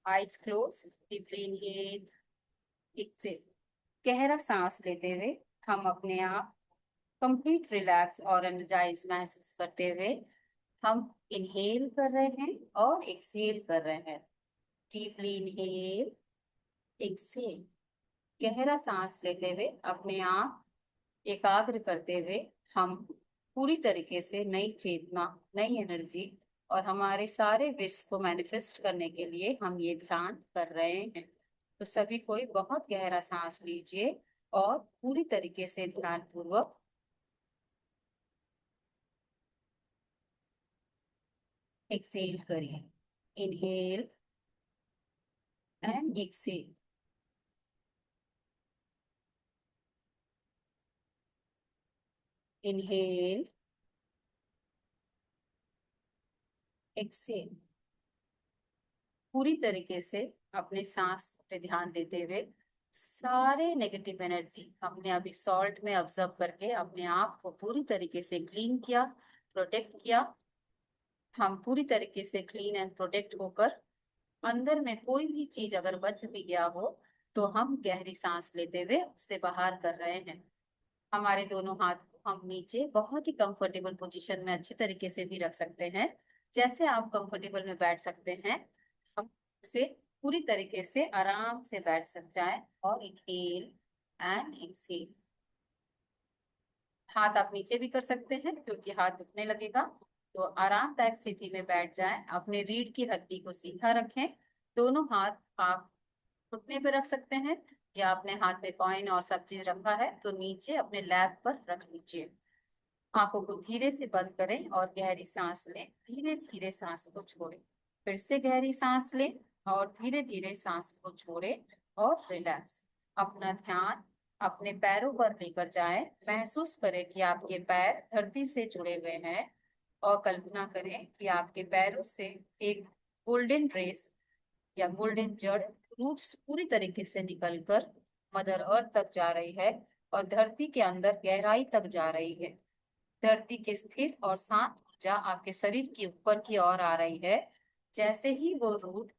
Eyes close, deeply inhale, exhale. गहरा सांस लेते हुए हम अपने आप कंप्लीट रिलैक्स और एनर्जाइज महसूस करते हुए हम इनहेल कर रहे हैं और एक्सेल कर रहे हैं। Deeply inhale, exhale. गहरा सांस लेते हुए अपने आप एकाग्र करते हुए हम पूरी तरीके से नई चेतना, नई एनर्जी और हमारे सारे विश को मैनिफेस्ट करने के लिए हम ये ध्यान कर रहे हैं। तो सभी कोई बहुत गहरा सांस लीजिए और पूरी तरीके से ध्यान पूर्वक एक्सेल करिए। Inhale and exhale. Inhale, exhale. पूरी तरीके से अपने सांस पे ध्यान देते हुए सारे नेगेटिव एनर्जी हमने अभी सॉल्ट में ऑब्जर्व करके अपने आप को पूरी तरीके से क्लीन किया, प्रोटेक्ट किया। हम पूरी तरीके से क्लीन एंड प्रोटेक्ट होकर अंदर में कोई भी चीज अगर बच भी गया हो तो हम गहरी सांस लेते हुए उससे बाहर कर रहे हैं। हमारे दोनों हाथ को हम नीचे बहुत ही कंफर्टेबल पोजीशन में अच्छी तरीके से भी रख सकते हैं। जैसे आप कंफर्टेबल में बैठ सकते हैं, हम उसे पूरी तरीके से आराम से बैठ सक जाए। और इनहेल एंड एक्सेल। हाथ आप नीचे भी कर सकते हैं क्योंकि हाथ दुखने लगेगा। तो आरामदायक स्थिति में बैठ जाएं, अपने रीढ़ की हड्डी को सीधा रखें। दोनों हाथ आप घुटने पे रख सकते हैं या अपने हाथ में कॉइन और सब चीज रखा है तो नीचे अपने लैप पर रख लीजिए। आंखों को धीरे से बंद करें और गहरी सांस लें। धीरे धीरे सांस को छोड़ें। फिर से गहरी सांस लें और धीरे धीरे सांस को छोड़ें और रिलैक्स। अपना ध्यान अपने पैरों पर लेकर जाएं। महसूस करें कि आपके पैर धरती से जुड़े हुए हैं और कल्पना करें कि आपके पैरों से एक गोल्डन रेस या गोल्डन जड़, रूट्स पूरी तरीके से निकलकर मदर अर्थ तक जा रही है और धरती के अंदर गहराई तक जा रही है। धरती की स्थिर और शांत ऊर्जा आपके शरीर के ऊपर की ओर आ रही है। जैसे ही वो रूट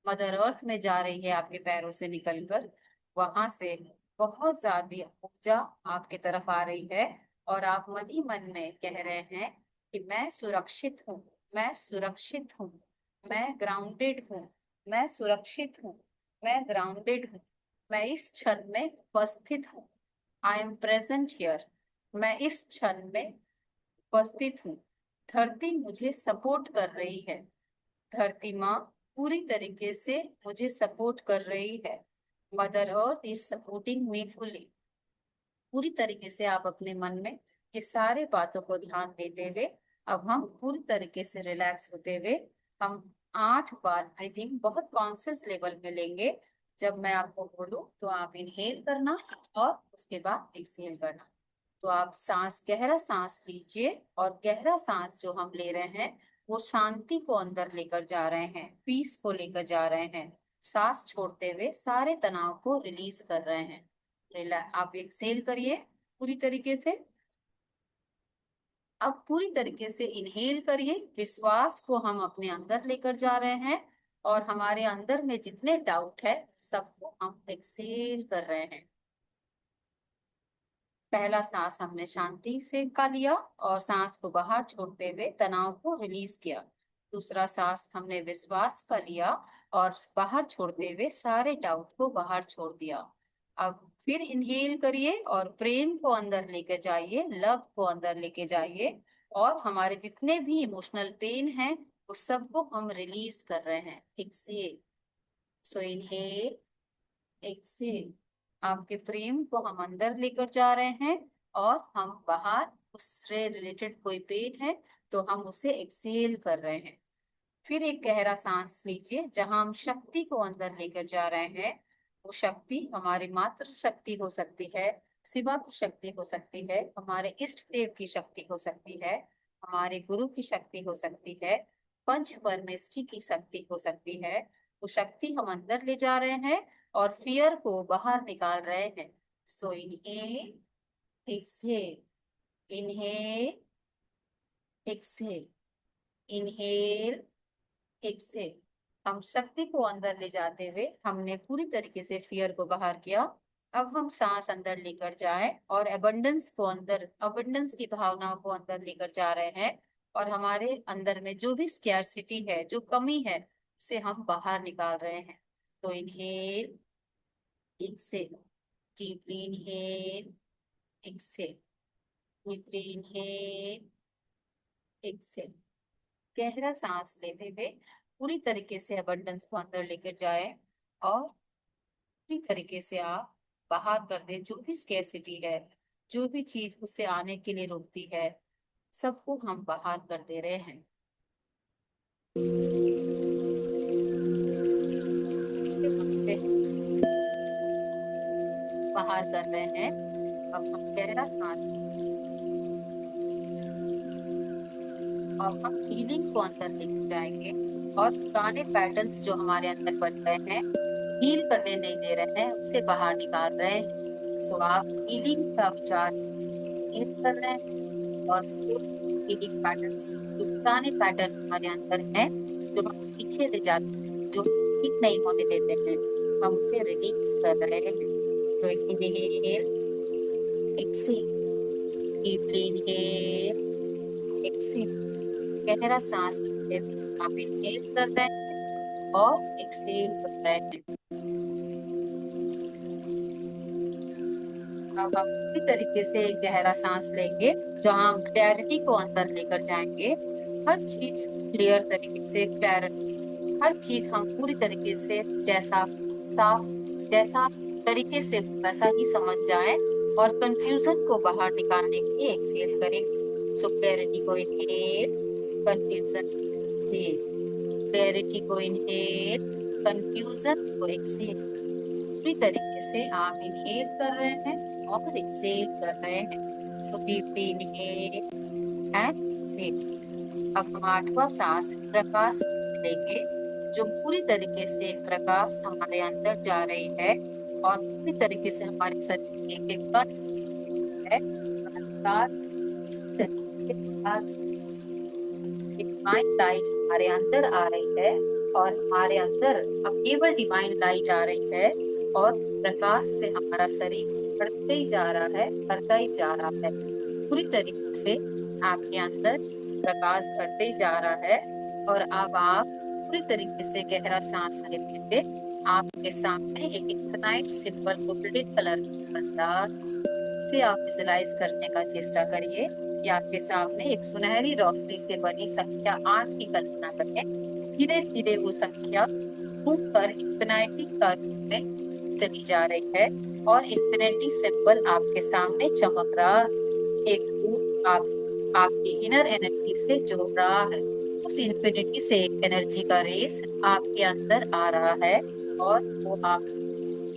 मदर अर्थ में जा रही है आपके पैरों से निकलकर, वहां से बहुत ज्यादा ऊर्जा आपके तरफ आ रही है और आप मन ही मन में कह रहे हैं कि मैं सुरक्षित हूँ, मैं सुरक्षित हूँ, मैं ग्राउंडेड हूँ, मैं सुरक्षित हूँ, मैं ग्राउंडेड हूँ, मैं इस क्षण में उपस्थित हूँ। I am present here. मैं इस क्षण में उपस्थित हूँ। धरती मुझे सपोर्ट कर रही है। धरती माँ पूरी तरीके से मुझे सपोर्ट कर रही है। Mother earth is supporting me fully. पूरी तरीके से आप अपने मन में ये सारे बातों को ध्यान देते हुए अब हम पूरी तरीके से रिलैक्स होते हुए हम 8 बार ब्रीथिंग बहुत कॉन्शियस लेवल में लेंगे। जब मैं आपको बोलूं तो आप इनहेल करना और उसके बाद एक्सहेल करना। तो आप सांस, गहरा सांस लीजिए और गहरा सांस जो हम ले रहे हैं वो शांति को अंदर लेकर जा रहे हैं, पीस को लेकर जा रहे हैं। सांस छोड़ते हुए सारे तनाव को रिलीज कर रहे हैं। आप एक्सेल करिए पूरी तरीके से। अब पूरी तरीके से इनहेल करिए। विश्वास को हम अपने अंदर लेकर जा रहे हैं और हमारे अंदर में जितने डाउट है सबको हम एक्सेल कर रहे हैं। पहला सांस हमने शांति से का लिया और सांस को बाहर छोड़ते हुए तनाव को रिलीज किया। दूसरा सांस हमने विश्वास का लिया और बाहर छोड़ते हुए सारे डाउट को बाहर छोड़ दिया। अब फिर इनहेल करिए और प्रेम को अंदर लेके जाइए, लव को अंदर लेके जाइए और हमारे जितने भी इमोशनल पेन है वो सबको हम रिलीज कर रहे हैं। एक्सेल। सो इनहेल, एक्सेल। आपके प्रेम को हम अंदर लेकर जा रहे हैं और हम बाहर उससे रिलेटेड कोई पेन है तो हम उसे एक्सेल कर रहे हैं। फिर एक गहरा सांस लीजिए जहां हम शक्ति को अंदर लेकर जा रहे हैं। वो शक्ति हमारी मातृ शक्ति हो सकती है, शिवा की शक्ति हो सकती है, हमारे इष्ट देव की शक्ति हो सकती है, हमारे गुरु की शक्ति हो सकती है, पंच परमेष्ठी की शक्ति हो सकती है। वो शक्ति हम अंदर ले जा रहे हैं और फियर को बाहर निकाल रहे हैं। So inhale, exhale, inhale, exhale, inhale, exhale. हम शक्ति को अंदर ले जाते हुए हमने पूरी तरीके से फियर को बाहर किया। अब हम सांस अंदर लेकर जाएं और अबंडेंस की भावनाओं को अंदर लेकर जा रहे हैं। और हमारे अंदर में जो भी स्कैर्सिटी है, जो कमी है, उसे हम बाहर निकाल रहे हैं। तो inhale, exhale, deeply inhale, exhale, deeply inhale, exhale. गहरा सांस लेते हुए पूरी तरीके से अबंडेंस को अंदर लेकर जाए और पूरी तरीके से आप बाहर कर दे जो भी स्कैर्सिटी है, जो भी चीज उसे आने के लिए रोकती है, सबको हम बाहर कर दे रहे हैं। से बाहर कर रहे हैं। अब हम गहरा सांस और हम हीलिंग को अंदर लेके जाएंगे और पुराने पैटर्न्स जो हमारे अंदर बन रहे हैं, हील करने नहीं दे रहे हैं, उससे बाहर निकाल रहे हैं। सो आप हीलिंग का विचार कर रहे हैं और हीलिंग पैटर्न्स, जो पुराने पैटर्न हमारे अंदर हैं, जो हम पीछे ले जाते हैं, जो ठीक नहीं होने देते हैं, हम उसे रिलीज कर रहे हैं। So inhale, exhale, deeply inhale, exhale. गहरा सांस लेते हुए आप इनहेल कर रहे हैं और एक्सेल कर रहे हैं। अब आप पूरी तरीके से एक गहरा सांस लेंगे, जहां हम क्लैरिटी को अंदर लेकर जाएंगे। हर चीज क्लियर तरीके से, क्लैरिटी, हर चीज हम पूरी तरीके से जैसा साफ, जैसा तरीके से वैसा ही समझ जाए और कंफ्यूजन को बाहर निकालने के लिए एक्सेल करेंगे। सो क्लैरिटी को इनहेल, कंफ्यूजन एक्सेल, क्लैरिटी को इनहेल, कंफ्यूजन को एक्सेल। पूरी तरीके से आप इनहेल कर रहे हैं और एक्सेल कर रहे हैं। So deeply inhale and exhale. अब हम 8वां सांस प्रकाश लेंगे, जो पूरी तरीके से प्रकाश हमारे अंदर जा रही है और पूरी तरीके से हमारे शरीर के कण है, डिवाइन लाइट हमारे अंदर आ रही है और हमारे अंदर अब केवल डिवाइन लाइट आ रही है और प्रकाश से हमारा शरीर बढ़ते ही जा रहा है, बढ़ता ही जा रहा है। पूरी तरीके से आपके अंदर प्रकाश बढ़ते ही जा रहा है। और अब आप पूरी तरीके से गहरा सांस लेते हुए आपके सामने एक इनफिनाइट सिंबल गोल्डन कलर बनता, उसे आप विजुलाइज करने का चेष्टा करिए कि आपके सामने एक सुनहरी रोशनी से बनी संख्या 8 की कल्पना करें। धीरे धीरे वो संख्या घूम कर इंफिनिटी का रूप में चली जा रही है और इंफिनिटी सिंबल आपके सामने चमक रहा है। एक रूप आपकी इनर एनर्जी से जोड़ रहा है। उस इंफिनिटी से एक एनर्जी का रेस आपके अंदर आ रहा है और वो आप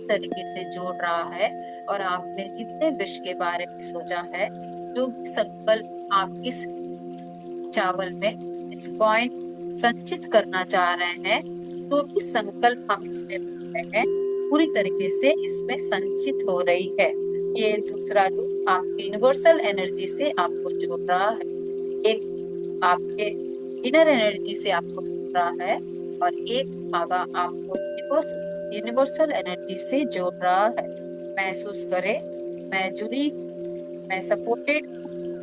तरीके से जोड़ रहा है। और आपने जितने विश के बारे में सोचा है, जो संकल्प आप इस चावल में, इस कॉइन संचित करना चाह रहे हैं, तो भी संकल्प हम इसमें रहे हैं, पूरी तरीके से इसमें संचित हो रही है। ये दूसरा रूप आपकी यूनिवर्सल एनर्जी से आपको जोड़ रहा है, एक आपके इनर एनर्जी से आपको जोड़ रहा है और एक धागा आपको यूनिवर्सल एनर्जी से जोड़ रहा है। महसूस करें, मैं जुड़ी, मैं सपोर्टेड,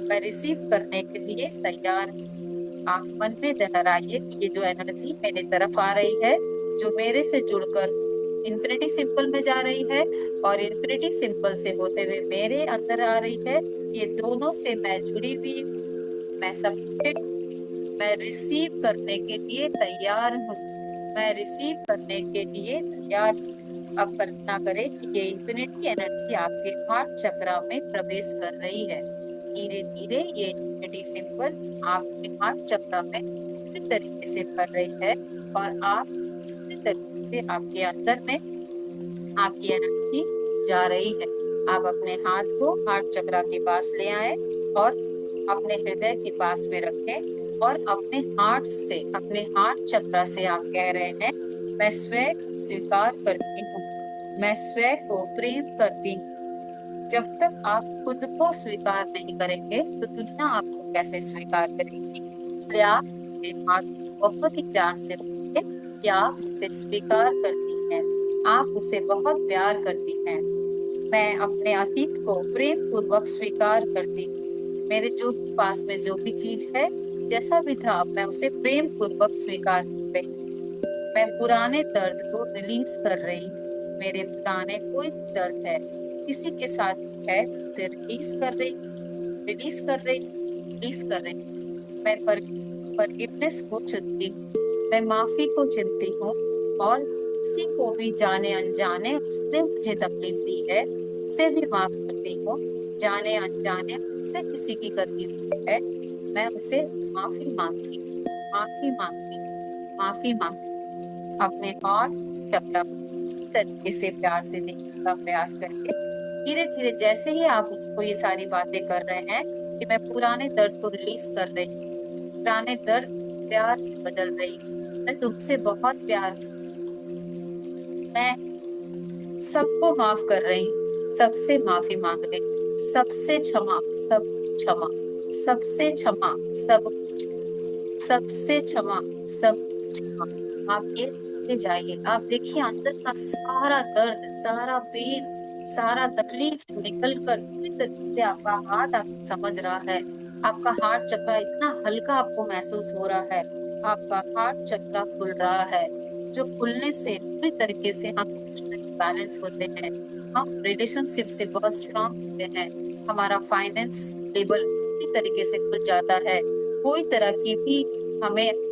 मैं रिसीव करने के लिए तैयार हूँ। आप मन में दोहराइए कि ये जो एनर्जी मेरे तरफ आ रही है, जो मेरे से जुड़कर इन्फिनिटी सिंपल में जा रही है और इन्फिनिटी सिंपल से होते हुए मेरे अंदर आ रही है, ये दोनों से मैं जुड़ी हुई, मैं सपोर्टेड, मैं रिसीव करने के लिए तैयार हूँ, मैं रिसीव करने के लिए तैयार। अब कल्पना करें कि ये इन्फिनिटी एनर्जी आपके हार्ट चक्र में प्रवेश कर रही है। धीरे धीरे ये इन्फिनिटी सिंबल आपके हार्ट चक्र में पूरी तरीके से भर रही है और आप पूरी तरीके से आपके अंदर में आपकी एनर्जी जा रही है। आप अपने हाथ को हार्ट चक्र के पास ले आए और अपने हृदय के पास में रखें और अपने हार्ट से, अपने हार्ट चक्र से आप कह रहे हैं, मैं स्वयं स्वीकार करती हूँ, मैं स्वयं को प्रेम करती हूँ। जब तक आप खुद को स्वीकार नहीं करेंगे तो दुनिया आपको कैसे स्वीकार करेगी। इसलिए आप अपने हाथ बहुत ही प्यार से रखिए कि आप उसे स्वीकार करती हैं, आप उसे बहुत प्यार करती हैं। मैं अपने अतीत को प्रेम पूर्वक स्वीकार करती हूँ। मेरे जो भी पास में जो भी चीज है, जैसा भी था, मैं उसे प्रेम पूर्वक स्वीकार कर रही हूँ। मैं पुराने दर्द को रिलीज कर रही हूँ। मेरे पुराने कोई भी दर्द है, किसी के साथ भी है, उसे रिलीज कर रही हूँ, रिलीज कर रही हूँ, रिलीज कर रही हूँ। मैं फॉरगिवनेस को चुनती हूँ, मैं माफी को चुनती हूँ। और किसी को भी जाने अनजाने उसने मुझे तकलीफ दी है, उसे भी माफ करती हूँ। जाने अनजाने उससे किसी की गलती हुई है, मैं उसे माफी मांगती हूँ, माफी मांगती हूँ, माफी मांगती हूँ। अपने हार्ट चक्र तरीके से प्यार से देखने का प्रयास करके धीरे धीरे, जैसे ही आप उसको ये सारी बातें कर रहे हैं कि मैं पुराने दर्द को रिलीज कर रही हूँ, पुराने दर्द प्यार में बदल रही हूँ, मैं तुमसे बहुत प्यार, मैं सबको माफ कर रही हूँ, सबसे माफी मांग रही हूँ, सबसे क्षमा, सब क्षमा, सबसे क्षमा, सब सबसे क्षमा, सब क्षमा। आप ये करते जाइए, आप देखिए अंदर का सारा दर्द, सारा पेन, सारा तकलीफ निकल कर पूरी तरीके से आपका हार्ट आपको समझ रहा है। आपका हार्ट चक्र इतना हल्का आपको महसूस हो रहा है, आपका हार्ट चक्र खुल रहा है, जो खुलने से पूरी तरीके से हम बैलेंस होते हैं, हम रिलेशनशिप से बहुत स्ट्रांग होते हैं, हमारा फाइनेंस लेवल पूरी तरीके से खुल जाता है। कोई तरह की भी हमें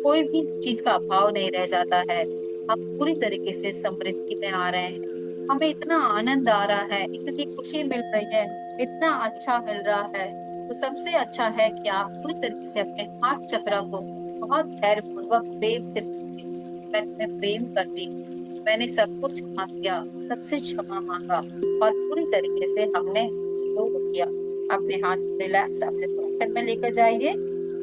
कोई भी चीज का अभाव नहीं रह जाता है, हम पूरी तरीके से समृद्धि में आ रहे हैं। हमें इतना आनंद आ रहा है, इतनी खुशी मिल रही है, इतना अच्छा मिल रहा है। तो सबसे अच्छा है कि आप पूरी तरीके से अपने हार्ट चक्र को बहुत धैर्य पूर्वक प्रेम से, मैं तुम्हें प्रेम करती हूँ, मैंने सब कुछ क्षमा किया, सबसे क्षमा मांगा, और पूरी तरीके से हमने उसको वो किया। अपने हाथ रिलैक्स अपने पॉकेट में लेकर जाइए।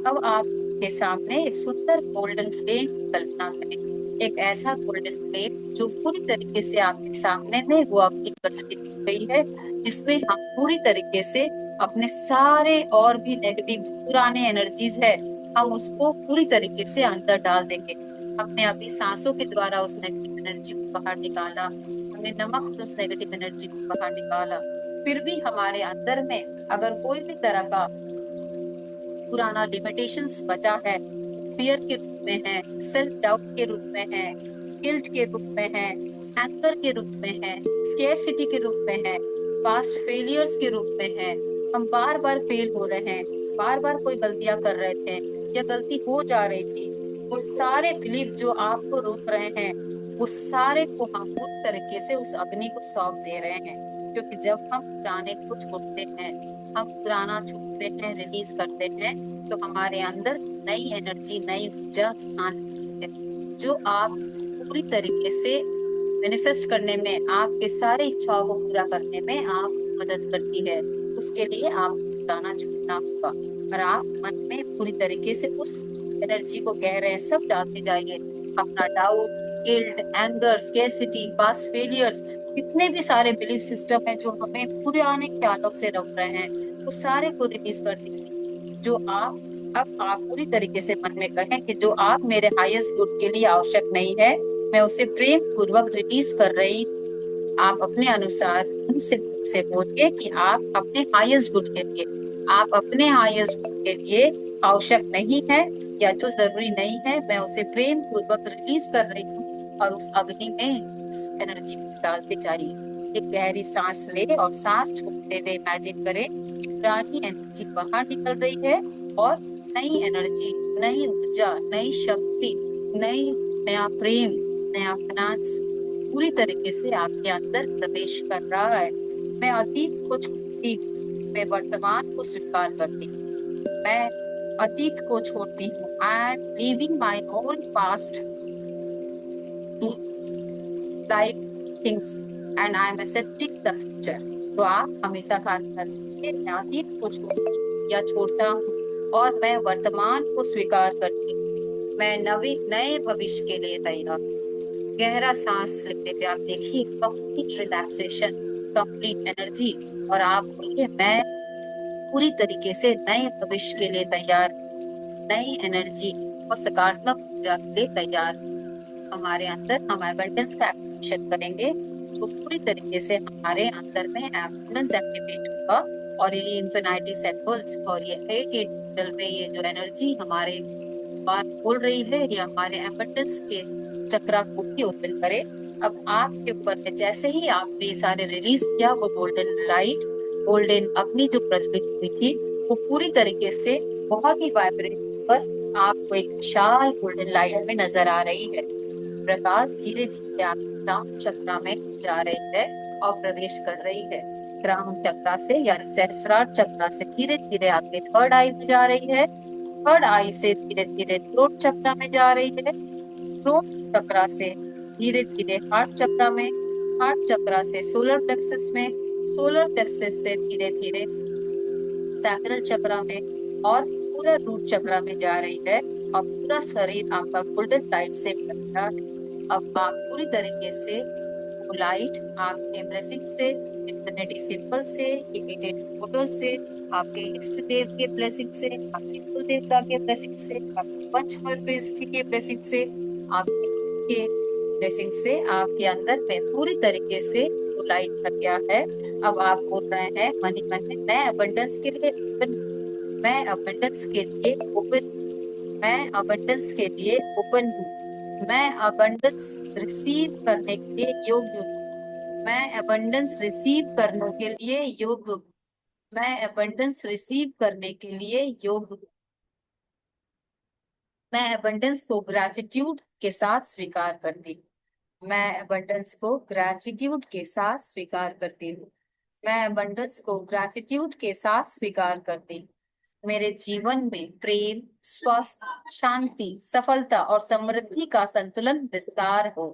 अब आपके सामने एक सुंदर गोल्डन फ्लेम की कल्पना करें, एक ऐसा गोल्डन फ्लेम जो पूरी तरीके से आपके सामने में वो आपकी प्रस्तुति की गई है, जिसमें हम पूरी तरीके से अपने सारे और भी नेगेटिव पुराने एनर्जीज है, हम उसको पूरी तरीके से अंदर डाल देंगे। हमने अभी सांसों के द्वारा उस नेगेटिव एनर्जी को बाहर निकाला, हमने नमक से उस नेगेटिव एनर्जी को बाहर निकाला। फिर भी हमारे अंदर में अगर कोई भी तरह का पुराना लिमिटेशंस बचा है, फियर के रूप में है, सेल्फ डाउट के रूप में है, गिल्ट के रूप में है, एंगर के रूप में है, स्केर्सिटी के रूप में है, पास्ट फेलियर्स के रूप में है, हम बार बार फेल हो रहे हैं, बार बार कोई गलतियां कर रहे थे या गलती हो जा रही थी, वो सारे बिलीफ जो आपको रोक रहे हैं, वो सारे को हम पूरी तरीके से उस अग्नि को सौंप दे रहे हैं। क्योंकि जब हम पुराने को छोड़ते हैं, हम पुराना छोड़ते हैं, रिलीज करते हैं, तो हमारे अंदर नई एनर्जी, नई ऊर्जा स्थान लेती है, जो आप पूरी तरीके से मैनिफेस्ट करने में, आपके सारे इच्छाओं को पूरा करने में आप मदद करती है। उसके लिए आप पुराना छोड़ना होगा, और आप मन में पूरी तरीके से उस एनर्जी को कह रहे हैं, सब डालते जाइए। अपना doubt, guilt, anger, scarcity, past failures, कितने भी सारे बिलीफ सिस्टम है जो हमें पुराने ख्यालों से रोक रहे हैं, वो सारे को रिलीज कर दीजिए। जो आप अब आप पूरी तरीके से मन में कहें कि जो आप मेरे हाईएस्ट गुड के लिए आवश्यक नहीं है, मैं उसे प्रेम पूर्वक रिलीज कर रही। आप अपने अनुसार उनसे से बोलिए कि आप अपने हाईएस्ट गुड के लिए, आप अपने हाईएस्ट गुड के लिए आवश्यक नहीं है या जो जरूरी नहीं है, मैं उसे प्रेम पूर्वक रिलीज कर रही हूँ। और उस अग्नि में उस एनर्जी को डालते जाइए। एक गहरी सांस ले और सांस छोड़ते हुए इमेजिन करें कि पुरानी एनर्जी बाहर निकल रही है और नई एनर्जी, नई ऊर्जा, नई शक्ति, नई नया प्रेम, नया फाइनेंस पूरी तरीके से आपके अंदर प्रवेश कर रहा है। मैं अतीत को छोड़ती हूँ, मैं वर्तमान को स्वीकार करती हूँ, मैं अतीत को छोड़ती हूँ। I am leaving my own past life things and I am accepting the future. तो आप हमेशा कार्य करते हैं, मैं अतीत को छोड़ती या छोड़ता हूँ और मैं वर्तमान को स्वीकार करती हूँ। मैं नए भविष्य के लिए तैयार हूँ। गहरा सांस लेते हुए आप देखिए कंप्लीट रिलैक्सेशन, कंप्लीट एनर्जी, और आप बोलिए मैं पूरी तरीके से नए भविष्य के लिए तैयार हूं। नई एनर्जी और सकारात्मक ऊर्जा के लिए तैयार। हमारे अंदर हम एबंडेंस का एक्टिवेशन करेंगे, जो पूरी तरीके से हमारे अंदर में एबंडेंस एक्टिवेट होगा। और ये इंफिनिटी सिंबल्स और ये 88 डिजिटल में ये जो एनर्जी हमारे बात बोल रही है, ये हमारे एबंडेंस के चक्रा को भी ओपन करे। अब आपके ऊपर है, जैसे ही आपने ये सारे रिलीज किया, वो गोल्डन लाइट, गोल्डन अग्नि जो प्रज्वलित हुई थी, वो पूरी तरीके से बहुत ही वाइब्रेट पर आपको एक विशाल गोल्डन लाइट में नजर आ रही है। प्रकाश धीरे धीरे आपके क्राउन चक्रा में जा रही है और प्रवेश कर रही है। क्राउन चक्रा से यानी सहस्त्रार चक्रा से धीरे धीरे आपके थर्ड आई में जा रही है। थर्ड आई से धीरे धीरे थ्रोट चक्रा में जा रही है। थ्रोट चक्रा से धीरे धीरे हार्ट चक्रा में, हार्ट चक्रा से सोलर प्लेक्सस में, सोलर प्लेक्सस से धीरे धीरे सैक्रल चक्रा में और पूरा रूट चक्रा में जा रही है। और पूरा शरीर आपका गोल्डन लाइट से भर गया है। अब आप पूरी तरीके से वो लाइट आपके ब्लेसिंग से, इंफिनिटी सिंबल से, इमिडिएट फोटो से, आपके इष्ट देव के ब्लेसिंग से, आपके कुल देवता के ब्लेसिंग से, आपके पंचमर्विष्टि के ब्लेसिंग से, आपके ब्लेसिंग से आपके अंदर में पूरी तरीके से वो लाइट भर गया है। अब आप बोल रहे हैं मन ही मन में, मैं अबंडेंस के लिए ओपन, मैं अबंडेंस के लिए ओपन, मैं अबंडेंस के लिए ओपन हूँ, मैं अबंडेंस रिसीव करने के लिए योग्य हूँ, मैं अबंडेंस रिसीव करने के लिए योग्य हूँ, मैं अबंडेंस रिसीव करने के लिए योग्य हूँ। मैं अबंडेंस को ग्रेटिट्यूड के साथ स्वीकार करती हूँ, मैं अबंडेंस को ग्रेटिट्यूड के साथ स्वीकार करती हूँ, मैं अबंडेंस को ग्रेटिट्यूड के साथ स्वीकार करती हूँ। मेरे जीवन में प्रेम, स्वास्थ्य, शांति, सफलता और समृद्धि का संतुलन विस्तार हो।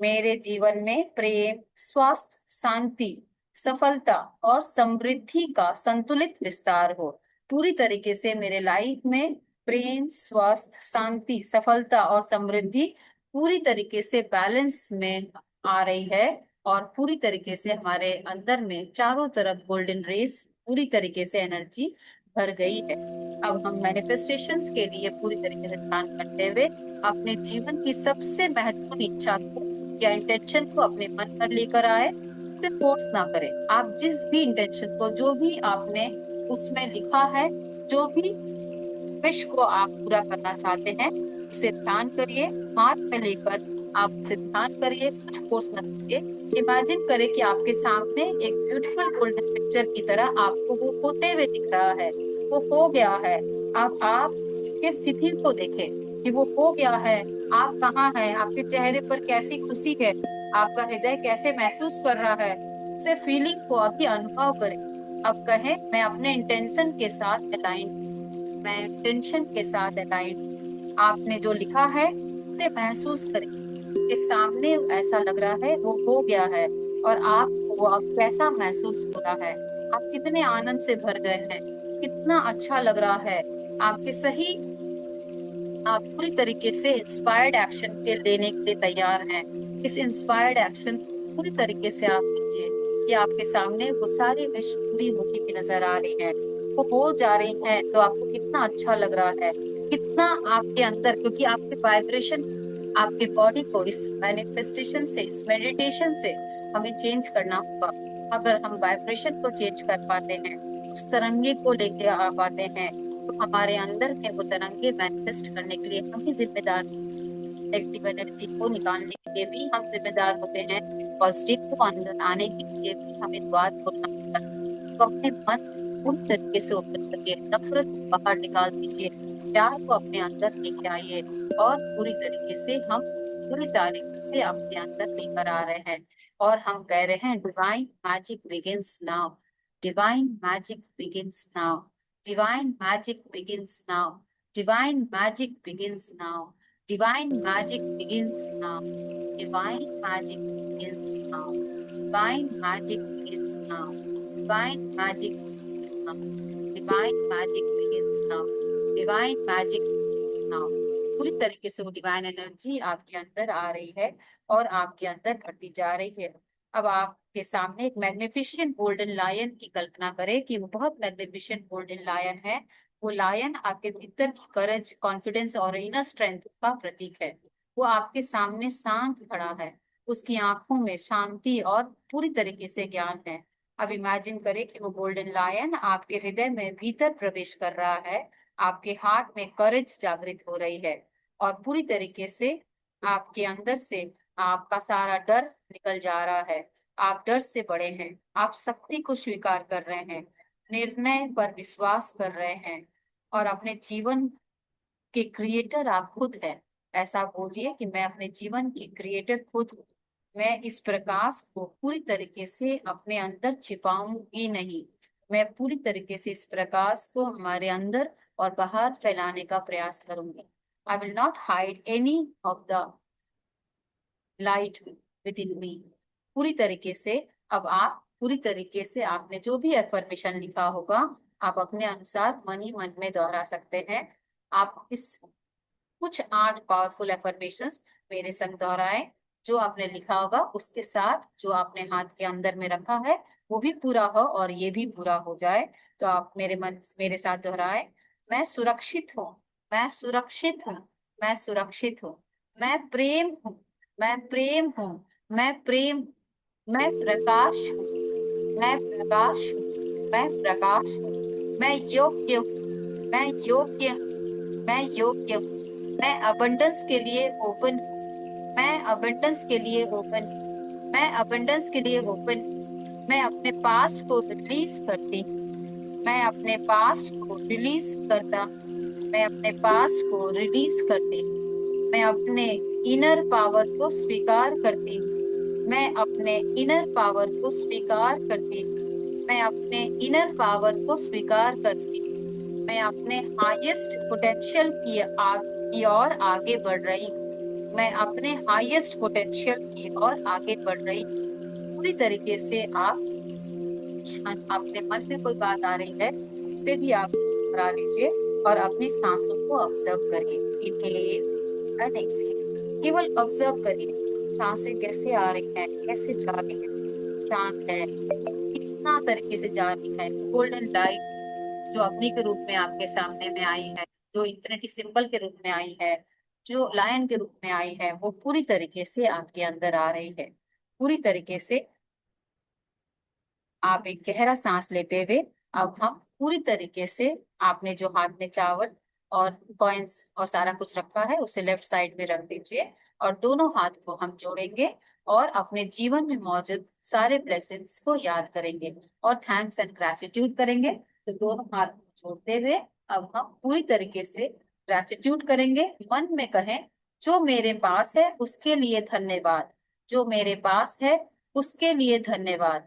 मेरे जीवन में प्रेम, स्वास्थ्य, शांति, सफलता और समृद्धि का संतुलित विस्तार हो। पूरी तरीके से मेरे लाइफ में प्रेम, स्वास्थ्य, शांति, सफलता और समृद्धि पूरी तरीके से बैलेंस में आ रही है। और पूरी तरीके से हमारे अंदर में चारों तरफ गोल्डन रेस पूरी तरीके से एनर्जी भर गई है। अब हम मैनिफेस्टेशंस के लिए पूरी तरीके से ध्यान करते हुए अपने जीवन की सबसे महत्वपूर्ण इच्छा को या इंटेंशन को अपने मन पर लेकर आए। सिर्फ फोर्स ना करें। आप जिस भी इंटेंशन को, जो भी आपने उसमें लिखा है, जो भी विश को आप पूरा करना चाहते हैं, उसे ध्यान करिए। हाथ में लेकर आप उसे ध्यान करिए, कुछ फोर्स न करिए। इमेजिन करें कि आपके सामने एक ब्यूटीफुल गोल्डन पिक्चर की तरह आपको वो होते हुए दिख रहा है, वो हो गया है। अब आप उसके स्थिति को देखें कि वो हो गया है। आप कहाँ हैं, आपके चेहरे पर कैसी खुशी है, आपका हृदय कैसे महसूस कर रहा है, उसे फीलिंग को अभी अनुभव करें। अब कहें, मैं अपने इंटेंशन के साथ अलाइन, मैं इंटेंशन के साथ अलाइन। आपने जो लिखा है उसे महसूस करें, उसके सामने ऐसा लग रहा है वो हो गया है। और आपको वो अब कैसा महसूस हो रहा है, आप कितने आनंद से भर गए हैं, कितना अच्छा लग रहा है। आपके सही, आप पूरी तरीके से इंस्पायर्ड एक्शन के लेने के लिए तैयार हैं। इस इंस्पायर्ड एक्शन पूरी तरीके से आप लीजिए कि आपके सामने वो सारी विश पूरी होती हुई नजर आ रही है, वो हो जा रही है। तो आपको कितना अच्छा लग रहा है, कितना आपके अंदर, क्योंकि आपके वाइब्रेशन, आपके बॉडी को इस मैनिफेस्टेशन से, इस मेडिटेशन से हमें चेंज करना होगा। अगर हम वाइब्रेशन को चेंज कर पाते हैं, उस तरंगे को लेके आ पाते हैं, तो हमारे अंदर के वो तरंगे मैनिफेस्ट करने के लिए हम ही जिम्मेदार। नेगेटिव एनर्जी को निकालने के लिए भी हम जिम्मेदार होते हैं, पॉजिटिव को अंदर आने के लिए भी हमें द्वार खोलना होता है। तो अपने मन पूरी तरीके से ओपन करिए, नफरत को बाहर निकाल दीजिए, प्यार को अपने अंदर लेके आइए। और पूरी तरीके से हम पूरी तारीख से अपने अंदर लेकर आ रहे हैं। और हम कह रहे हैं, divine magic begins now, divine magic begins now, divine magic begins now, divine magic begins now, divine magic begins now, divine magic begins now, divine magic begins now, divine magic begins now, divine magic begins now, divine magic begins now। पूरी तरीके से वो divine energy आपके अंदर आ रही है और आपके अंदर बढ़ती जा रही है। अब आपके सामने एक मैग्निफिशिएंट गोल्डन लायन की कल्पना करें कि वो बहुत मैग्निफिशिएंट गोल्डन लायन है, वो लायन आपके भीतर की करेज, कॉन्फिडेंस और इनर स्ट्रेंथ का प्रतीक है। वो आपके सामने शांत खड़ा है, उसकी आंखों में शांति और पूरी तरीके से ज्ञान है। अब इमेजिन करें कि वो गोल्डन लायन आपके हृदय में भीतर प्रवेश कर रहा है, आपके हार्ट में करेज जागृत हो रही है, और पूरी तरीके से आपके अंदर से आपका सारा डर निकल जा रहा है। आप डर से बड़े हैं, आप शक्ति को स्वीकार कर रहे हैं, निर्णय पर विश्वास कर रहे हैं, और अपने जीवन के क्रिएटर आप खुद हैं। ऐसा बोलिए कि मैं अपने जीवन की क्रिएटर खुद हूँ। मैं इस प्रकाश को पूरी तरीके से अपने अंदर छिपाऊंगी नहीं। मैं पूरी तरीके से इस प्रकाश को हमारे अंदर और बाहर फैलाने का प्रयास करूंगी। I will not hide any of the light within me. पूरी तरीके से अब आप पूरी तरीके से आपने जो भी एफर्मेशन लिखा होगा, आप अपने अनुसार मन ही मन में दोहरा सकते हैं। आप इस कुछ 8 पावरफुल एफर्मेशंस मेरे संग दोहराएं। जो आपने लिखा होगा उसके साथ जो आपने हाथ के अंदर में रखा है वो भी पूरा हो और ये भी पूरा हो जाए। तो आप मेरे साथ दोहराएं। मैं सुरक्षित हूँ, मैं सुरक्षित हूँ, मैं सुरक्षित हूँ। मैं प्रेम हूँ, मैं प्रेम हूँ, मैं प्रेम। मैं प्रकाश हूँ, मैं प्रकाश हूँ, मैं प्रकाश हूँ। मैं योग्य हूँ, मैं योग्य हूँ, मैं योग्य हूँ। मैं अबंडेंस के लिए ओपन हूँ, मैं अबंडेंस के लिए ओपन हूँ, मैं अबंडेंस के लिए ओपन हूँ। मैं अपने पास्ट को रिलीज करती हूँ, मैं अपने पास्ट को रिलीज करता हूँ, मैं अपने पास्ट को रिलीज करती हूँ। मैं अपने इनर पावर को स्वीकार करती हूँ, मैं अपने इनर पावर को स्वीकार करती हूँ, मैं अपने इनर पावर को स्वीकार करती हूँ। मैं अपने हाईएस्ट पोटेंशियल की ओर आगे बढ़ रही हूँ, मैं अपने हाईएस्ट पोटेंशियल की ओर आगे बढ़ रही हूँ। पूरी तरीके से आप अपने मन में कोई बात आ रही है उसे भी आप करा लीजिए, और अपनी सांसों को ऑब्जर्व करिए। Inhale and exhale. केवल ऑब्जर्व करिए सांसें कैसे आ रही हैं, कैसे जा रही हैं। शांत है, कितना तरीके से जा रही है। गोल्डन लाइट जो अग्नि के रूप में आपके सामने में आई है, जो इंफिनिटी सिंबल के रूप में आई है, जो लायन के रूप में आई है, वो पूरी तरीके से आपके अंदर आ रही है। पूरी तरीके से आप एक गहरा सांस लेते हुए अब हम पूरी तरीके से आपने जो हाथ में चावल और कॉइन्स और सारा कुछ रखा है उसे लेफ्ट साइड में रख दीजिए, और दोनों हाथ को हम जोड़ेंगे और अपने जीवन में मौजूद सारे ब्लेसिंग्स को याद करेंगे और थैंक्स एंड ग्रेटिट्यूड करेंगे। तो दोनों हाथ को जोड़ते हुए अब हम पूरी तरीके से ग्रेटिट्यूड करेंगे। मन में कहें, जो मेरे पास है उसके लिए धन्यवाद, जो मेरे पास है उसके लिए धन्यवाद,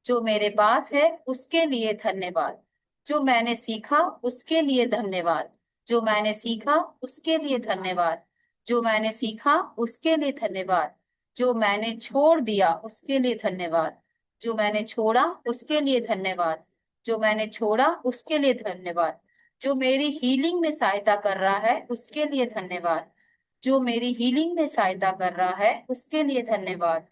जो मेरे पास है उसके लिए धन्यवाद, जो मैंने सीखा उसके लिए धन्यवाद, जो मैंने सीखा उसके लिए धन्यवाद, जो मैंने सीखा उसके लिए धन्यवाद, जो मैंने छोड़ दिया उसके लिए धन्यवाद, जो मैंने छोड़ा उसके लिए धन्यवाद, जो मैंने छोड़ा उसके लिए धन्यवाद, जो मेरी हीलिंग में सहायता कर रहा है उसके लिए धन्यवाद, जो मेरी हीलिंग में सहायता कर रहा है उसके लिए धन्यवाद,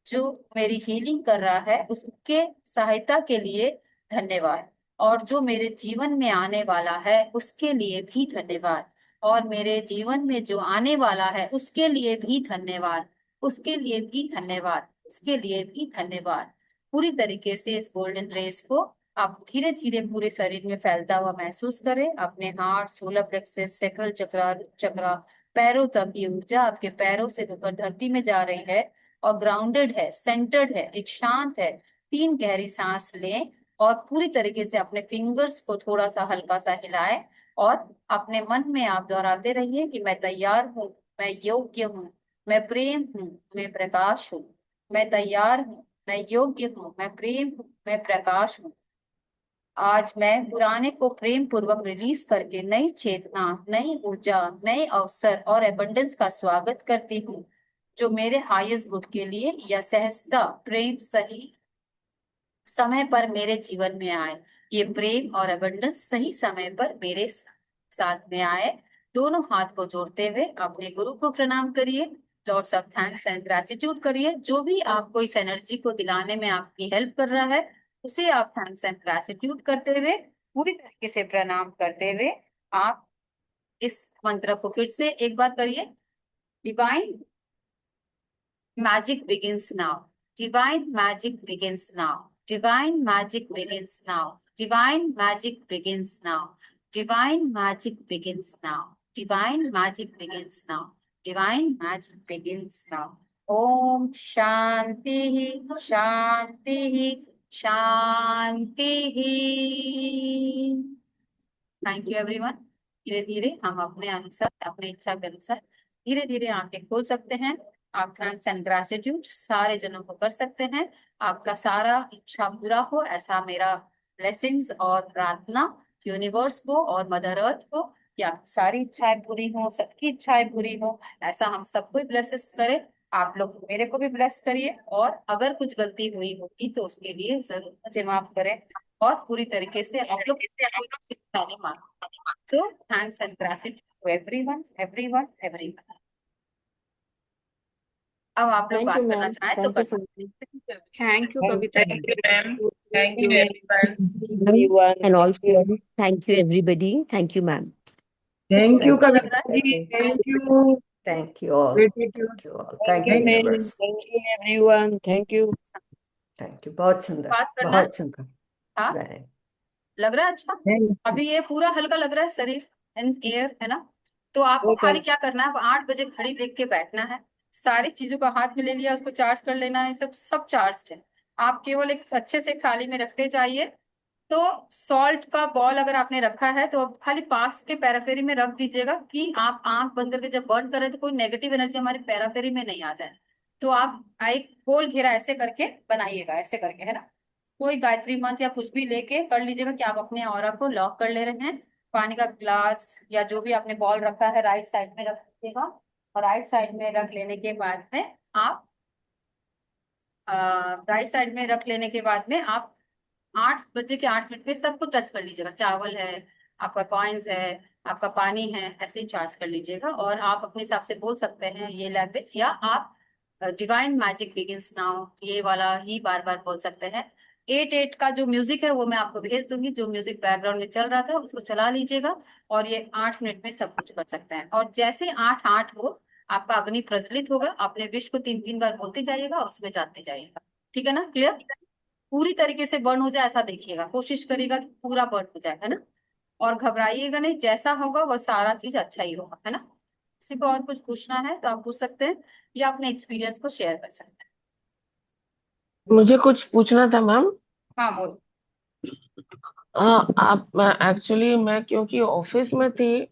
जो मेरी हीलिंग कर रहा है उसके सहायता के लिए धन्यवाद, और जो मेरे जीवन में आने वाला है उसके लिए भी धन्यवाद, और मेरे जीवन में जो आने वाला है उसके लिए भी धन्यवाद, उसके लिए भी धन्यवाद, उसके लिए भी धन्यवाद। पूरी तरीके से इस गोल्डन रेस को आप धीरे धीरे पूरे शरीर में फैलता हुआ महसूस करें। अपने हार्ट, सोलर प्लेक्सस, सैक्रल चक्र चक्र पैरों तक ये ऊर्जा आपके पैरों से होकर धरती में जा रही है और ग्राउंडेड है, सेंटर्ड है, एक शांत है। 3 गहरी सांस लें और पूरी तरीके से अपने फिंगर्स को थोड़ा सा हल्का सा हिलाएं, और अपने मन में आप दोहराते रहिए कि मैं तैयार हूँ, मैं योग्य हूँ, मैं प्रेम हूँ, मैं प्रकाश हूँ। मैं तैयार हूँ, मैं योग्य हूँ, मैं प्रेम हूँ, मैं प्रकाश हूँ। आज मैं पुराने को प्रेम पूर्वक रिलीज करके नई चेतना, नई ऊर्जा, नए अवसर और एबंडेंस का स्वागत करती हूँ, जो मेरे हाईएस्ट गुड के लिए या सहजता प्रेम सही समय पर मेरे जीवन में आए। ये प्रेम और एबंडेंस सही समय पर मेरे साथ में आए। दोनों हाथ को जोड़ते हुए अपने गुरु को प्रणाम करिए, lords of thanks and gratitude करिए। जो भी आपको इस एनर्जी को दिलाने में आपकी हेल्प कर रहा है उसे आप थैंक्स एंड ग्रेटिट्यूड करते हुए पूरी तरीके से प्रणाम करते हुए आप इस मंत्र को फिर से एक बार करिए। Divine magic begins now. Divine magic begins now. Divine magic begins now. Divine magic begins now. Divine magic begins now. Divine magic begins now. Divine magic begins now. Om Shanti Shanti Shanti। Thank you everyone. धीरे धीरे हम अपने अनुसार, अपने इच्छा के अनुसार धीरे धीरे आंखें खोल सकते हैं। आप थैंक्स एंड ग्रेटिट्यूड सारे जनों को कर सकते हैं। आपका सारा इच्छा पूरा हो, ऐसा मेरा ब्लेसिंग्स और प्रार्थना यूनिवर्स को और मदर अर्थ को कि आप सारी इच्छाएं पूरी हो, सबकी इच्छाएं पूरी हो, ऐसा हम सबको ब्लेसेस करें। आप लोग मेरे को भी ब्लेस करिए, और अगर कुछ गलती हुई होगी तो उसके लिए जरूर मुझे माफ करें, और पूरी तरीके से आप लोग पहले मानो। So thanks and gratitude to everyone, everyone, everyone. अब आप लोग थैंक यू बात करना मैम, चाहें तो थैंक कर यू सो मच। सकते हैं। Thank you Thank Kavita you, ma'am. Thank ji. you, everyone. Everyone, and all thank you. friends. Thank you, everybody. Thank you, ma'am. Thank you, किसको लग रहा Kavita ji. है? Thank you. Thank you all. Gratitude. Thank you all. Thank Thank you, you, ma'am. universe. Thank you, everyone. Thank you. Thank you. बहुत सुंदर, बात करना है? बहुत सुंदर। हाँ, Very. लग रहा है अच्छा। Thank you. अभी ये पूरा हल्का लग रहा है शरीर एंड एयर, है ना? तो आपको बहुत खाली क्या करना है, अब 8 बजे घड़ी देख के बैठना है। सारी चीजों को हाथ में ले लिया, उसको चार्ज कर लेना है, सब सब चार्ज है। आप केवल एक अच्छे से थाली में रखते जाइए। तो सॉल्ट का बॉल अगर आपने रखा है तो अब खाली पास के पैराफेरी में रख दीजिएगा, कि आप आंख बंद करके जब बर्न करें तो कोई नेगेटिव एनर्जी हमारे पैराफेरी में नहीं आ जाए। तो आप एक गोल घेरा ऐसे करके बनाइएगा, ऐसे करके, है ना? कोई गायत्री मंत्र या कुछ भी लेके कर लीजिएगा कि आप अपने ऑरा को लॉक कर ले रहे हैं। पानी का ग्लास या जो भी आपने बॉल रखा है राइट साइड में रख दीजिएगा, और राइट साइड में रख लेने के बाद में आप राइट साइड में रख लेने के बाद में आप 8 बजे के 8 मिनट पे सबको टच कर लीजिएगा। चावल है, आपका कॉइन्स है, आपका पानी है, ऐसे ही चार्ज कर लीजिएगा। और आप अपने हिसाब से बोल सकते हैं ये लैंग्वेज, या आप डिवाइन मैजिक बिगिंस नाउ ये वाला ही बार बार बोल सकते हैं। 8-8 का जो म्यूजिक है वो मैं आपको भेज दूंगी, जो म्यूजिक बैकग्राउंड में चल रहा था उसको चला लीजिएगा, और ये 8 मिनट में सब कुछ कर सकते हैं। और जैसे 8-8 हो, आपका अग्नि प्रज्वलित होगा, अपने विश को 3-3 बार बोलते जाइएगा और उसमें जाते जाइएगा। ठीक है ना? क्लियर? पूरी तरीके से बर्न हो जाए ऐसा देखिएगा, कोशिश करिएगा कि पूरा बर्न हो जाए, है ना? और घबराइएगा नहीं, जैसा होगा वह सारा चीज अच्छा ही होगा, है ना? किसी को और कुछ पूछना है तो आप पूछ सकते हैं, या अपने एक्सपीरियंस को शेयर कर सकते मुझे कुछ पूछना था मैम। हैं। हाँ बोलो। आप एक्चुअली मैं क्योंकि ऑफिस में थी,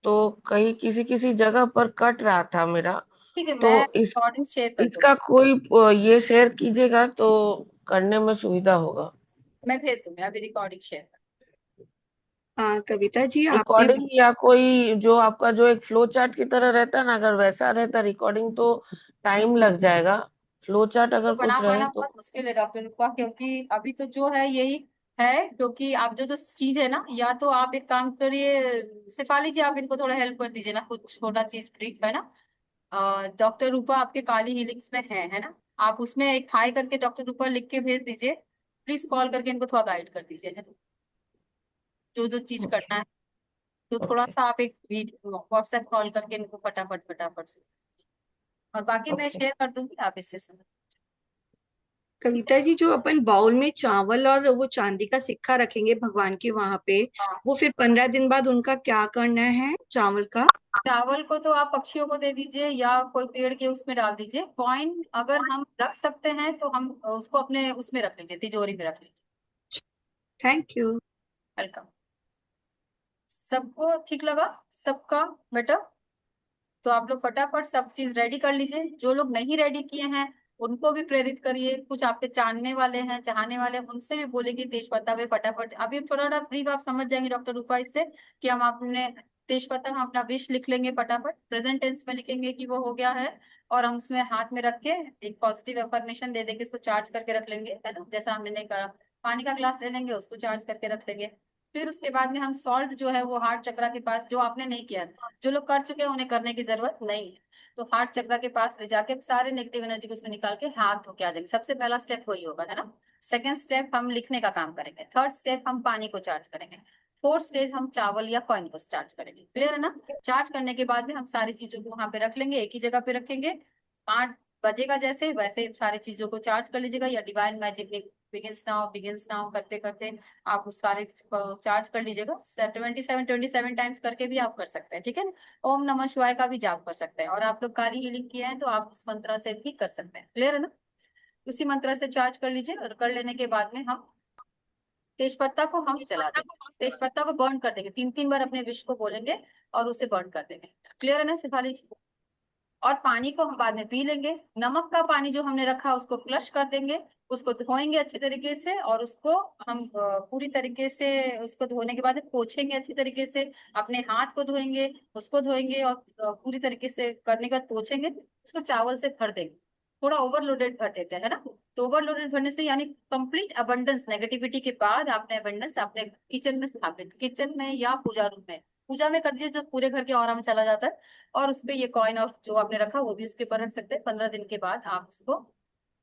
तो कहीं किसी किसी जगह पर कट रहा था मेरा। ठीक है, तो मैं इस रिकॉर्डिंग शेयर कर दूंगी। इसका कोई ये शेयर कीजिएगा तो करने में सुविधा होगा। मैं भेज दूंगी, अभी रिकॉर्डिंग शेयर कर। हाँ कविता जी, आपने रिकॉर्डिंग या कोई जो आपका जो एक फ्लो चार्ट की तरह रहता है ना, अगर वैसा रहता रिकॉर्डिंग तो टाइम लग जाएगा। फ्लो चार्ट तो अगर बना कुछ रहे पाना तो। बहुत मुश्किल है डॉक्टर रूपा, क्योंकि अभी तो जो है यही है। क्योंकि आप जो जो चीज है ना, या तो आप एक काम करिए, सिफा लीजिए, आप इनको थोड़ा हेल्प कर दीजिए ना, कुछ छोटा चीज ब्रीफ, है ना? डॉक्टर रूपा आपके काली हीलिंग्स में है ना? आप उसमें एक हाई करके डॉक्टर रूपा लिख के भेज दीजिए। प्लीज कॉल करके इनको थोड़ा गाइड कर दीजिए, है ना? जो जो चीज Okay. करना है। तो थोड़ा Okay. सा आप एक व्हाट्सएप कॉल करके इनको फटाफट फटाफट से, और बाकी मैं Okay. शेयर कर दूंगी, आप इससे समझ। कविता जी, जो अपन बाउल में चावल और वो चांदी का सिक्का रखेंगे भगवान के वहां पे, हाँ, वो फिर 15 दिन बाद उनका क्या करना है चावल का? चावल को तो आप पक्षियों को दे दीजिए, या कोई पेड़ के उसमें डाल दीजिए। कॉइन अगर हम रख सकते हैं तो हम उसको अपने उसमें रख लीजिए, तिजोरी में रख लीजिए। Thank you. वेलकम। सबको ठीक लगा? सबका बेटर? तो आप लोग फटाफट सब चीज रेडी कर लीजिए। जो लोग नहीं रेडी किए हैं उनको भी प्रेरित करिए। कुछ आपके जानने वाले हैं, चाहने वाले हैं, उनसे भी बोलेंगे तेज पत्ता पे फटाफट। अभी थोड़ा थोड़ा ब्रीफ आप समझ जाएंगे डॉक्टर रूपा इससे, कि हम अपने तेज पत्ता में अपना विश लिख लेंगे, फटाफट प्रेजेंट टेंस में लिखेंगे कि वो हो गया है, और हम उसमें हाथ में रख के एक पॉजिटिव अफर्मेशन दे देंगे, इसको चार्ज करके रख लेंगे, है ना? जैसा हमने नहीं करा, पानी का ग्लास ले लेंगे, उसको चार्ज करके रख लेंगे। फिर उसके बाद में हम सॉल्ट जो है वो हार्ट चक्रा के पास, जो आपने नहीं किया, जो लोग कर चुके हैं उन्हें करने की जरूरत नहीं है। तो हार्ट चक्रा के पास ले जाके सारे नेगेटिव एनर्जी को उसमें निकाल के हाथ धो के आ जाएंगे। सबसे पहला स्टेप वही होगा, है ना। सेकेंड स्टेप हम लिखने का काम करेंगे। थर्ड स्टेप हम पानी को चार्ज करेंगे। फोर्थ स्टेज हम चावल या कॉइन को चार्ज करेंगे। क्लियर है ना। चार्ज करने के बाद में हम सारी चीजों को वहां पे रख लेंगे, एक ही जगह पे रखेंगे। 5 बजेगा जैसे वैसे सारी चीजों को चार्ज कर लीजिएगा, या डिवाइन मैजिक बिगिंस नाउ करते करते आप उस सारे को चार्ज कर लीजिएगा। 27 टाइम्स करके भी आप कर सकते हैं, ठीक है ना। ओम नमः शिवाय का भी जाप कर सकते हैं, और आप लोग कारी हीलिंग किए हैं तो आप उस मंत्र से भी कर सकते हैं। क्लियर है ना। उसी मंत्र से चार्ज कर लीजिए, और कर लेने के बाद में हम तेजपत्ता को हम जला देंगे। तेजपत्ता को बर्न कर देंगे, 3 बार अपने विश को बोलेंगे और उसे बर्न कर देंगे। क्लियर है ना शेफाली जी। और पानी को हम बाद में पी लेंगे। नमक का पानी जो हमने रखा उसको फ्लश कर देंगे, उसको धोएंगे अच्छी तरीके से, और उसको हम पूरी तरीके से उसको धोने के बाद पोंछेंगे अच्छी तरीके से। अपने हाथ को धोएंगे, उसको धोएंगे, और पूरी तरीके से करने के बाद पोंछेंगे। उसको चावल से भर देंगे। थोड़ा ओवरलोडेड भर देते हैं, है ना। तो ओवरलोडेड भरने से यानी कंप्लीट अबंडेंस, नेगेटिविटी के बाद आपने अबंडेंस अपने किचन में स्थापित, किचन में या पूजा रूम में, पूजा में कर दीजिए जो पूरे घर के ऑरा में चला जाता है। और उसपे ये कॉइन और जो आपने रखा वो भी उसके ऊपर रख सकते हैं। 15 दिन के बाद आप उसको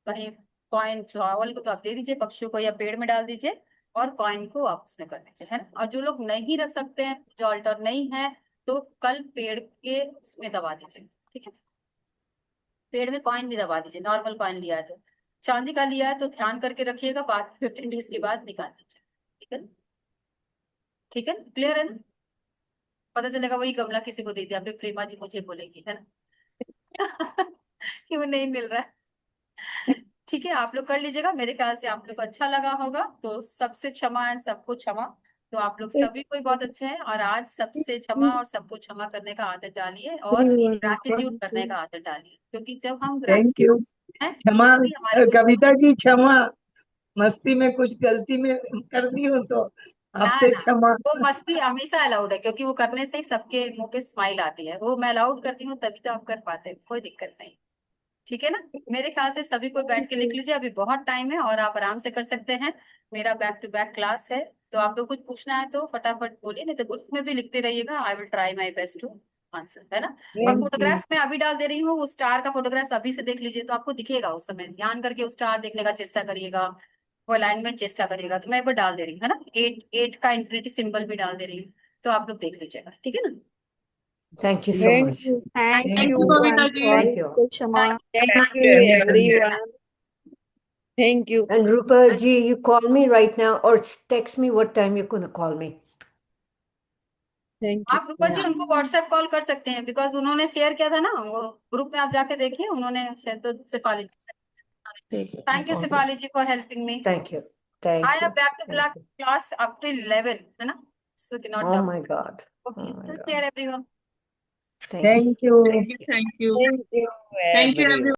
कहीं, कॉइन चावल को तो आप दे दीजिए पक्षियों को या पेड़ में डाल दीजिए, और कॉइन को आप उसमें कर दीजिए, है ना। और जो लोग नहीं रख सकते हैं, जो अल्टर नहीं है, तो कल पेड़ के उसमें दबा दीजिए, ठीक है। पेड़ में कॉइन भी दबा दीजिए। नॉर्मल कॉइन लिया है तो, चांदी का लिया है तो ध्यान करके रखिएगा, बाद 15 डेज के बाद निकाल दीजिए, ठीक है। ठीक है, क्लियर है ना। पता चलेगा वही गमला किसी को दे दिया, फिर प्रेमा जी मुझे बोलेगी, है ना। कि वो नहीं मिल रहा है। ठीक है, आप लोग कर लीजिएगा। मेरे ख्याल से आप लोग को अच्छा लगा होगा, तो सबसे क्षमा है, सबको क्षमा। तो आप लोग सभी कोई बहुत अच्छे हैं, और आज सबसे क्षमा और सबको क्षमा करने का आदत डालिए, और ग्रैटिट्यूड करने का आदत डालिए, क्योंकि जब हम थैंक यू। ग्रैटिट्यूड हैं क्षमा तभी हमारे कविता जी, क्षमा। मस्ती में कुछ गलती में कर दी हो तो ना आपसे ना, क्षमा। वो मस्ती हमेशा अलाउड है, क्योंकि वो करने से ही सबके मुंह पे स्माइल आती है। वो मैं अलाउड करती हूँ तभी तो आप कर पाते हैं, कोई दिक्कत नहीं। ठीक है ना। मेरे ख्याल से सभी को बैठ के लिख लीजिए, अभी बहुत टाइम है और आप आराम से कर सकते हैं। मेरा बैक टू बैक क्लास है, तो आप लोग कुछ पूछना है तो फटाफट बोलिए, नहीं तो ग्रुप में भी लिखते रहिएगा। I will try my best to answer, है ना। और थैंक यू। फोटोग्राफ्स मैं अभी डाल दे रही हूँ, वो स्टार का फोटोग्राफ्स अभी से देख लीजिए, तो आपको दिखेगा। उस समय ध्यान करके उस स्टार देखने का चेष्टा करिएगा, वो अलाइनमेंट चेष्टा करिएगा। तो मैं एक बार डाल दे रही हूँ, है ना। 8 का इंफिनिटी सिंबल भी डाल दे रही हूँ, तो आप लोग देख लीजिएगा, ठीक है ना। Thank you so much. Thank thank you, you Kavita and ji. sorry Thank you. for Shama. Thank Thank you, everyone. Thank you. And Rupa ji, you call me right now or text me what time you're going to call me. Thank you. आप रूपा जी Yeah. उनको WhatsApp call कर सकते हैं, because उन्होंने share किया था ना वो ग्रुप में, आप जाके देखिए, उन्होंने शेयर। तो सिफाली, ठीक है, थैंक यू और Shefali ji for helping me. Thank you. Thank I have you. Back to Thank you. Class up to 11, है ना, सो कैन नॉट Oh डब। my God. Oh okay, my take God. Care everyone. Thank you. Thank you. Thank you. Thank you, thank you everyone.